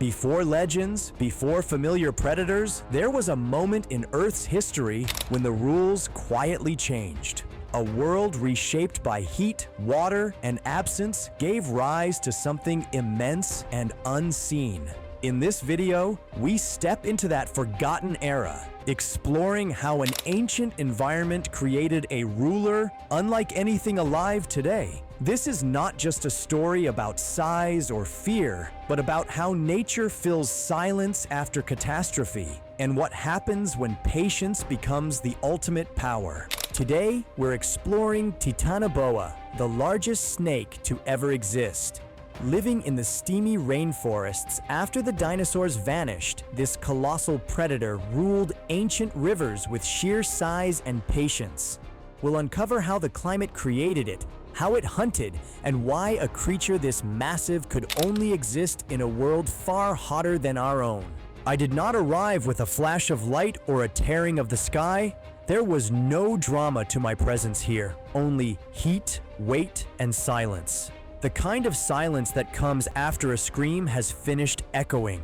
Before legends, before familiar predators, there was a moment in Earth's history when the rules quietly changed. A world reshaped by heat, water, and absence gave rise to something immense and unseen. In this video, we step into that forgotten era, exploring how an ancient environment created a ruler unlike anything alive today. This is not just a story about size or fear, but about how nature fills silence after catastrophe, and what happens when patience becomes the ultimate power. Today, we're exploring Titanoboa, the largest snake to ever exist. Living in the steamy rainforests after the dinosaurs vanished, this colossal predator ruled ancient rivers with sheer size and patience. We'll uncover how the climate created it, how it hunted, and why a creature this massive could only exist in a world far hotter than our own. I did not arrive with a flash of light or a tearing of the sky. There was no drama to my presence here, only heat, weight, and silence. The kind of silence that comes after a scream has finished echoing.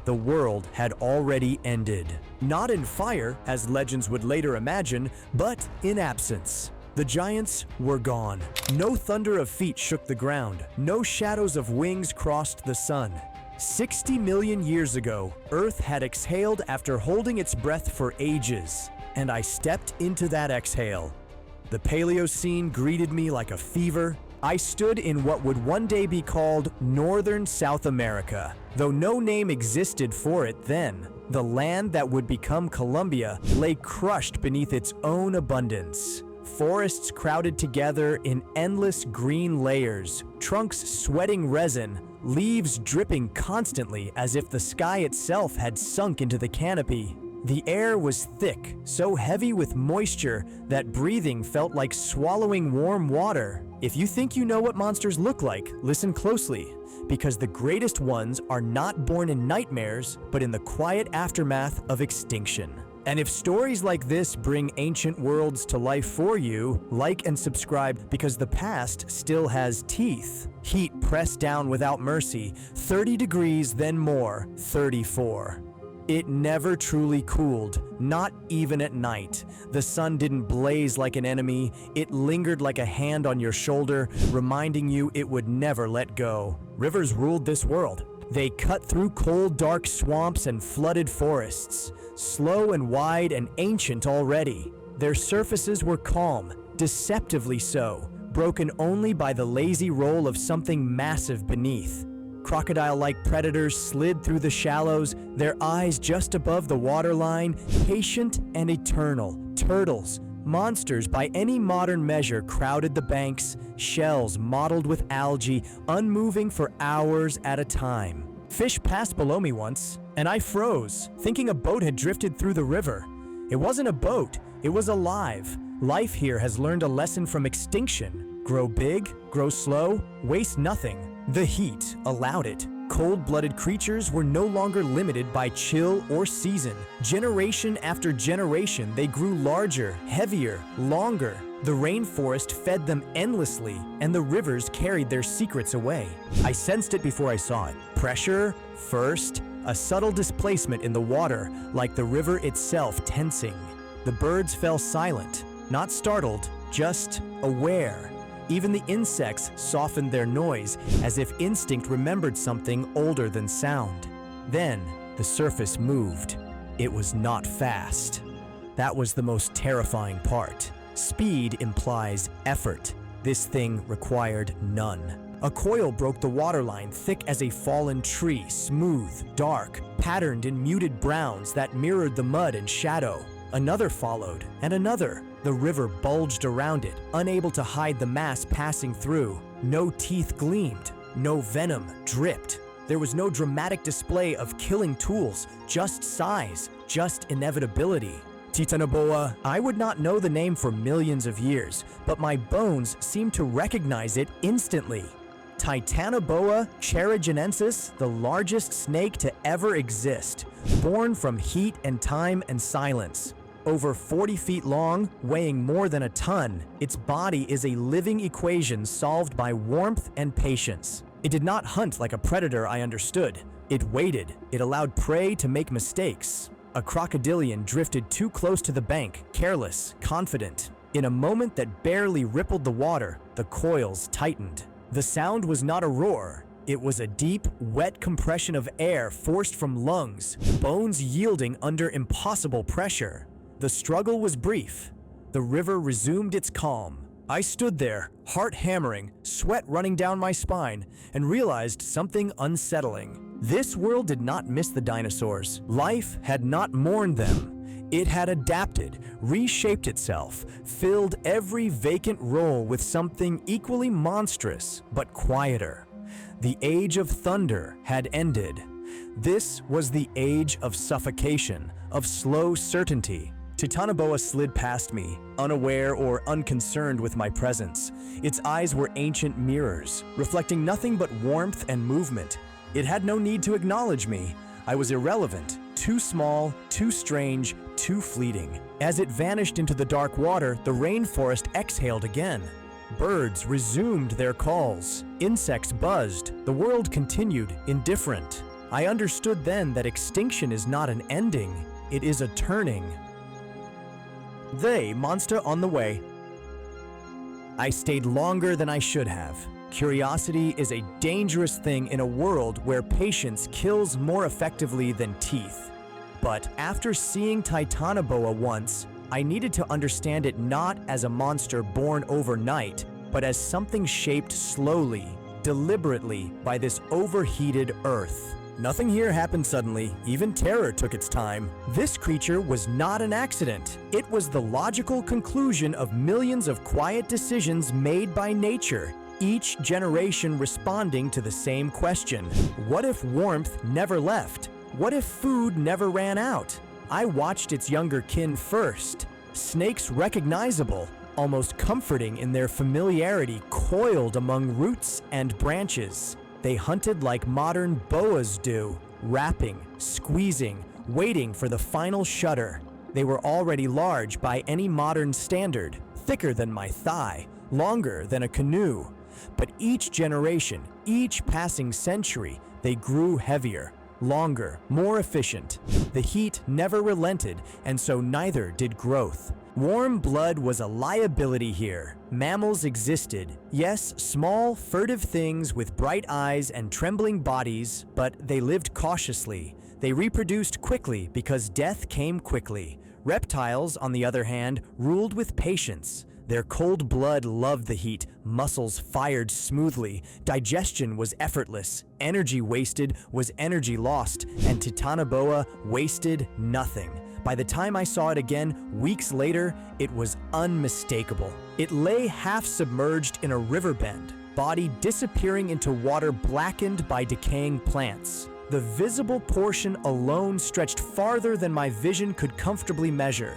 The world had already ended. Not in fire, as legends would later imagine, but in absence. The giants were gone. No thunder of feet shook the ground. No shadows of wings crossed the sun. 60 million years ago, Earth had exhaled after holding its breath for ages, and I stepped into that exhale. The Paleocene greeted me like a fever. I stood in what would one day be called Northern South America. Though no name existed for it then, the land that would become Colombia lay crushed beneath its own abundance. Forests crowded together in endless green layers, trunks sweating resin, leaves dripping constantly as if the sky itself had sunk into the canopy. The air was thick, so heavy with moisture that breathing felt like swallowing warm water. If you think you know what monsters look like, listen closely, because the greatest ones are not born in nightmares, but in the quiet aftermath of extinction. And if stories like this bring ancient worlds to life for you, like and subscribe, because the past still has teeth. Heat pressed down without mercy, 30 degrees, then more, 34. It never truly cooled, not even at night. The sun didn't blaze like an enemy, it lingered like a hand on your shoulder, reminding you it would never let go. Rivers ruled this world. They cut through cold, dark swamps and flooded forests, slow and wide and ancient already. Their surfaces were calm, deceptively so, broken only by the lazy roll of something massive beneath. Crocodile-like predators slid through the shallows, their eyes just above the waterline, patient and eternal. Turtles, monsters by any modern measure, crowded the banks, shells mottled with algae, unmoving for hours at a time. Fish passed below me once, and I froze, thinking a boat had drifted through the river. It wasn't a boat, it was alive. Life here has learned a lesson from extinction. Grow big, grow slow, waste nothing. The heat allowed it. Cold-blooded creatures were no longer limited by chill or season. Generation after generation, they grew larger, heavier, longer. The rainforest fed them endlessly, and the rivers carried their secrets away. I sensed it before I saw it. Pressure, first, a subtle displacement in the water, like the river itself tensing. The birds fell silent, not startled, just aware. Even the insects softened their noise, as if instinct remembered something older than sound. Then, the surface moved. It was not fast. That was the most terrifying part. Speed implies effort. This thing required none. A coil broke the waterline, thick as a fallen tree, smooth, dark, patterned in muted browns that mirrored the mud and shadow. Another followed, and another. The river bulged around it, unable to hide the mass passing through. No teeth gleamed, no venom dripped. There was no dramatic display of killing tools, just size, just inevitability. Titanoboa, I would not know the name for millions of years, but my bones seemed to recognize it instantly. Titanoboa charagenensis, the largest snake to ever exist, born from heat and time and silence. Over 40 feet long, weighing more than a ton, its body is a living equation solved by warmth and patience. It did not hunt like a predator, I understood, It waited. It allowed prey to make mistakes. A crocodilian drifted too close to the bank, careless, confident. In a moment that barely rippled the water, the coils tightened. The sound was not a roar. It was a deep, wet compression of air forced from lungs, bones yielding under impossible pressure. The struggle was brief. The river resumed its calm. I stood there, heart hammering, sweat running down my spine, and realized something unsettling. This world did not miss the dinosaurs. Life had not mourned them. It had adapted, reshaped itself, filled every vacant role with something equally monstrous, but quieter. The age of thunder had ended. This was the age of suffocation, of slow certainty. Titanoboa slid past me, unaware or unconcerned with my presence. Its eyes were ancient mirrors, reflecting nothing but warmth and movement. It had no need to acknowledge me. I was irrelevant, too small, too strange, too fleeting. As it vanished into the dark water, the rainforest exhaled again. Birds resumed their calls. Insects buzzed. The world continued, indifferent. I understood then that extinction is not an ending, it is a turning. Monster on the way. I stayed longer than I should have. Curiosity is a dangerous thing in a world where patience kills more effectively than teeth. But after seeing Titanoboa once, I needed to understand it not as a monster born overnight, but as something shaped slowly, deliberately by this overheated Earth. Nothing here happened suddenly, even terror took its time. This creature was not an accident. It was the logical conclusion of millions of quiet decisions made by nature, each generation responding to the same question. What if warmth never left? What if food never ran out? I watched its younger kin first. Snakes recognizable, almost comforting in their familiarity, coiled among roots and branches. They hunted like modern boas do, wrapping, squeezing, waiting for the final shudder. They were already large by any modern standard, thicker than my thigh, longer than a canoe. But each generation, each passing century, they grew heavier, longer, more efficient. The heat never relented, and so neither did growth. Warm blood was a liability here. Mammals existed. Yes, small, furtive things with bright eyes and trembling bodies, but they lived cautiously. They reproduced quickly because death came quickly. Reptiles, on the other hand, ruled with patience. Their cold blood loved the heat, muscles fired smoothly, digestion was effortless, energy wasted was energy lost, and Titanoboa wasted nothing. By the time I saw it again, weeks later, it was unmistakable. It lay half submerged in a river bend, body disappearing into water blackened by decaying plants. The visible portion alone stretched farther than my vision could comfortably measure.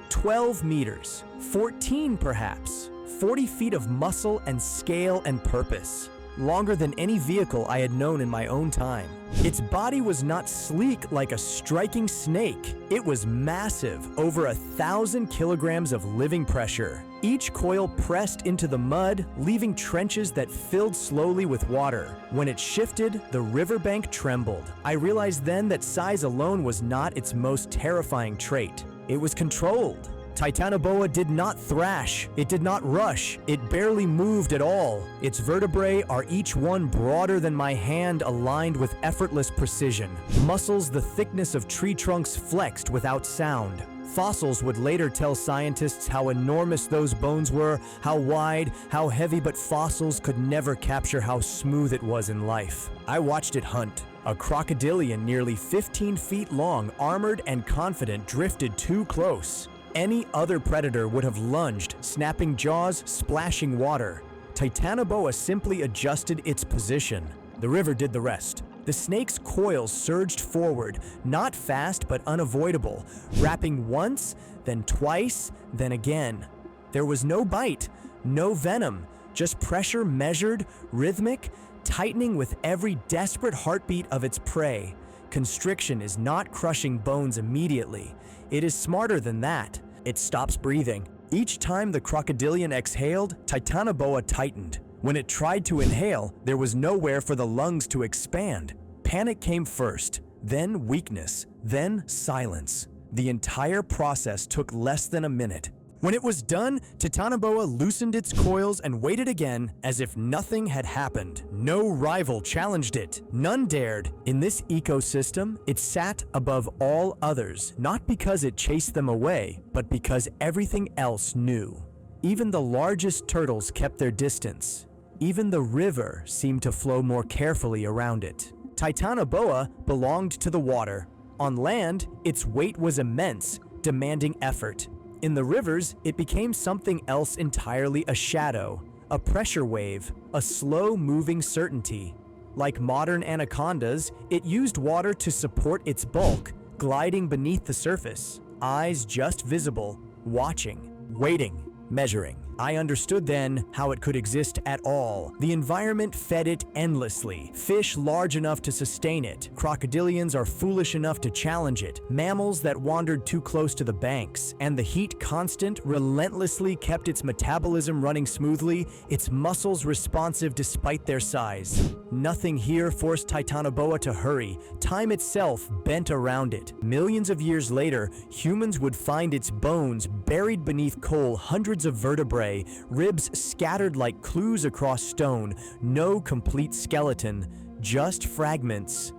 12 meters, 14 perhaps, 40 feet of muscle and scale and purpose. Longer than any vehicle I had known in my own time. Its body was not sleek like a striking snake. It was massive, over 1,000 kilograms of living pressure. Each coil pressed into the mud, leaving trenches that filled slowly with water. When it shifted, the riverbank trembled. I realized then that size alone was not its most terrifying trait. It was controlled. Titanoboa did not thrash, it did not rush, it barely moved at all. Its vertebrae are each one broader than my hand, aligned with effortless precision. Muscles the thickness of tree trunks flexed without sound. Fossils would later tell scientists how enormous those bones were, how wide, how heavy, but fossils could never capture how smooth it was in life. I watched it hunt. A crocodilian nearly 15 feet long, armored and confident, drifted too close. Any other predator would have lunged, snapping jaws, splashing water. Titanoboa simply adjusted its position. The river did the rest. The snake's coils surged forward, not fast but unavoidable, wrapping once, then twice, then again. There was no bite, no venom, just pressure measured, rhythmic, tightening with every desperate heartbeat of its prey. Constriction is not crushing bones immediately. It is smarter than that. It stops breathing. Each time the crocodilian exhaled, Titanoboa tightened. When it tried to inhale, there was nowhere for the lungs to expand. Panic came first, then weakness, then silence. The entire process took less than a minute. When it was done, Titanoboa loosened its coils and waited again as if nothing had happened. No rival challenged it. None dared. In this ecosystem, it sat above all others, not because it chased them away, but because everything else knew. Even the largest turtles kept their distance. Even the river seemed to flow more carefully around it. Titanoboa belonged to the water. On land, its weight was immense, demanding effort. In the rivers, it became something else entirely, a shadow, a pressure wave, a slow-moving certainty. Like modern anacondas, it used water to support its bulk, gliding beneath the surface, eyes just visible, watching, waiting, measuring. I understood then how it could exist at all. The environment fed it endlessly. Fish large enough to sustain it. Crocodilians are foolish enough to challenge it. Mammals that wandered too close to the banks. And the heat constant relentlessly kept its metabolism running smoothly, its muscles responsive despite their size. Nothing here forced Titanoboa to hurry. Time itself bent around it. Millions of years later, humans would find its bones buried beneath coal, hundreds of vertebrae, ribs scattered like clues across stone, no complete skeleton, just fragments.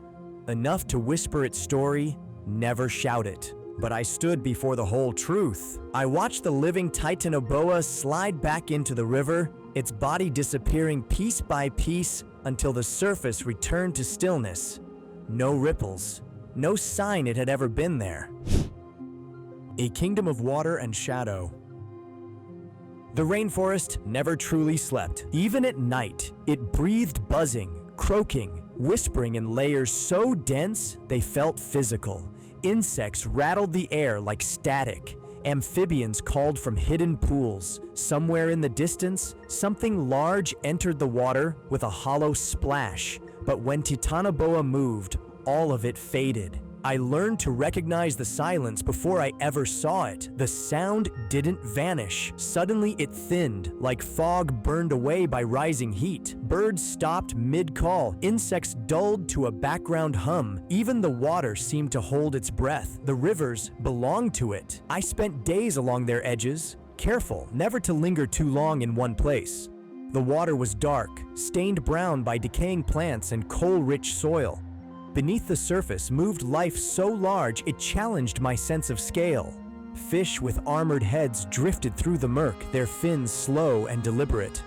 Enough to whisper its story, never shout it. But I stood before the whole truth. I watched the living Titanoboa slide back into the river, its body disappearing piece by piece until the surface returned to stillness. No ripples, no sign it had ever been there. A kingdom of water and shadow. The rainforest never truly slept. Even at night, it breathed buzzing, croaking, whispering in layers so dense they felt physical. Insects rattled the air like static. Amphibians called from hidden pools. Somewhere in the distance, something large entered the water with a hollow splash. But when Titanoboa moved, all of it faded. I learned to recognize the silence before I ever saw it. The sound didn't vanish. Suddenly it thinned, like fog burned away by rising heat. Birds stopped mid-call. Insects dulled to a background hum. Even the water seemed to hold its breath. The rivers belonged to it. I spent days along their edges, careful never to linger too long in one place. The water was dark, stained brown by decaying plants and coal-rich soil. Beneath the surface moved life so large it challenged my sense of scale. Fish with armored heads drifted through the murk, their fins slow and deliberate.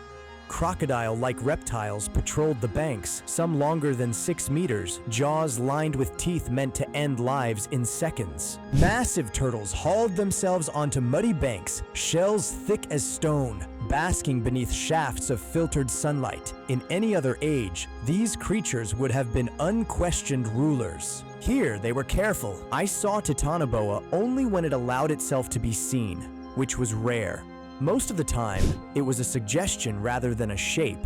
Crocodile-like reptiles patrolled the banks, some longer than 6 meters, jaws lined with teeth meant to end lives in seconds. Massive turtles hauled themselves onto muddy banks, shells thick as stone, basking beneath shafts of filtered sunlight. In any other age, these creatures would have been unquestioned rulers. Here, they were careful. I saw Titanoboa only when it allowed itself to be seen, which was rare. Most of the time, it was a suggestion rather than a shape,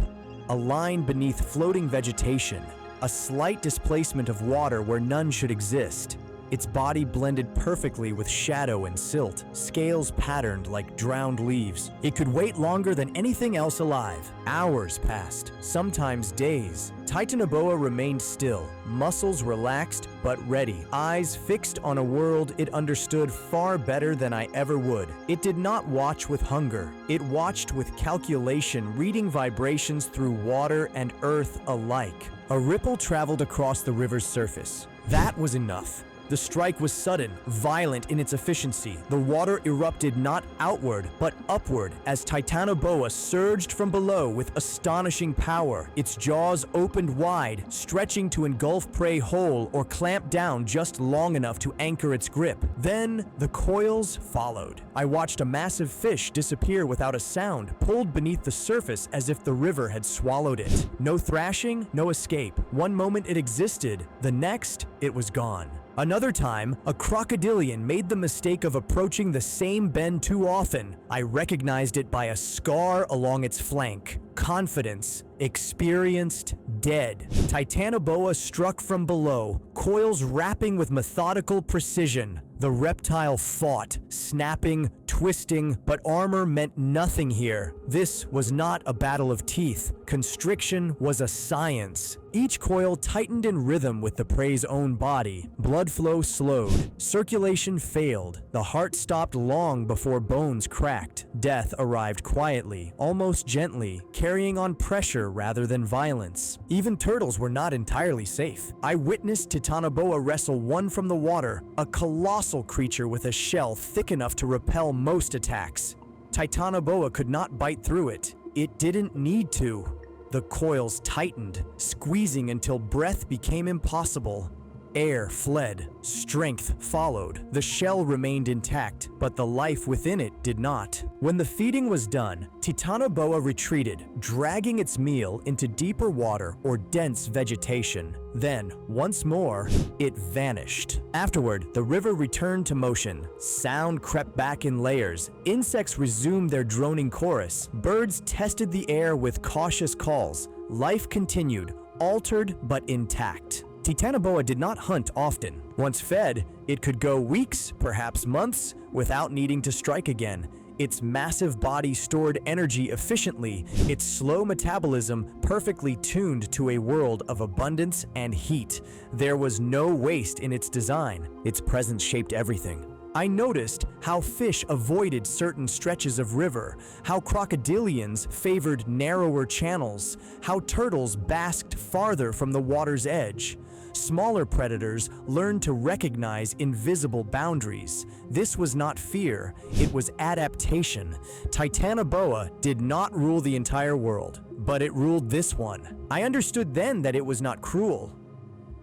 a line beneath floating vegetation, a slight displacement of water where none should exist. Its body blended perfectly with shadow and silt, scales patterned like drowned leaves. It could wait longer than anything else alive. Hours passed, sometimes days. Titanoboa remained still, muscles relaxed but ready, eyes fixed on a world it understood far better than I ever would. It did not watch with hunger. It watched with calculation, reading vibrations through water and earth alike. A ripple traveled across the river's surface. That was enough. The strike was sudden, violent in its efficiency. The water erupted not outward, but upward as Titanoboa surged from below with astonishing power. Its jaws opened wide, stretching to engulf prey whole or clamp down just long enough to anchor its grip. Then, the coils followed. I watched a massive fish disappear without a sound, pulled beneath the surface as if the river had swallowed it. No thrashing, no escape. One moment it existed, the next, it was gone. Another time, a crocodilian made the mistake of approaching the same bend too often. I recognized it by a scar along its flank. Confidence, experienced, dead. Titanoboa struck from below, coils wrapping with methodical precision. The reptile fought, snapping, twisting, but armor meant nothing here. This was not a battle of teeth. Constriction was a science. Each coil tightened in rhythm with the prey's own body. Blood flow slowed. Circulation failed. The heart stopped long before bones cracked. Death arrived quietly, almost gently, carrying on pressure rather than violence. Even turtles were not entirely safe. I witnessed Titanoboa wrestle one from the water, a colossal creature with a shell thick enough to repel most attacks. Titanoboa could not bite through it. It didn't need to. The coils tightened, squeezing until breath became impossible. Air fled, strength followed. The shell remained intact, but the life within it did not. When the feeding was done, Titanoboa retreated, dragging its meal into deeper water or dense vegetation. Then, once more, it vanished. Afterward, the river returned to motion. Sound crept back in layers. Insects resumed their droning chorus. Birds tested the air with cautious calls. Life continued, altered but intact. Titanoboa did not hunt often. Once fed, it could go weeks, perhaps months, without needing to strike again. Its massive body stored energy efficiently, its slow metabolism perfectly tuned to a world of abundance and heat. There was no waste in its design. Its presence shaped everything. I noticed how fish avoided certain stretches of river, how crocodilians favored narrower channels, how turtles basked farther from the water's edge. Smaller predators learned to recognize invisible boundaries. This was not fear, it was adaptation. Titanoboa did not rule the entire world, but it ruled this one. I understood then that it was not cruel.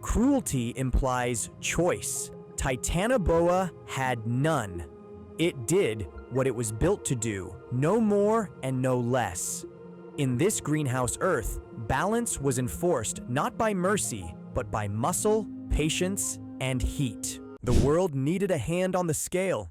Cruelty implies choice. Titanoboa had none. It did what it was built to do, no more and no less. In this greenhouse Earth, balance was enforced not by mercy, but by muscle, patience, and heat. The world needed a hand on the scale.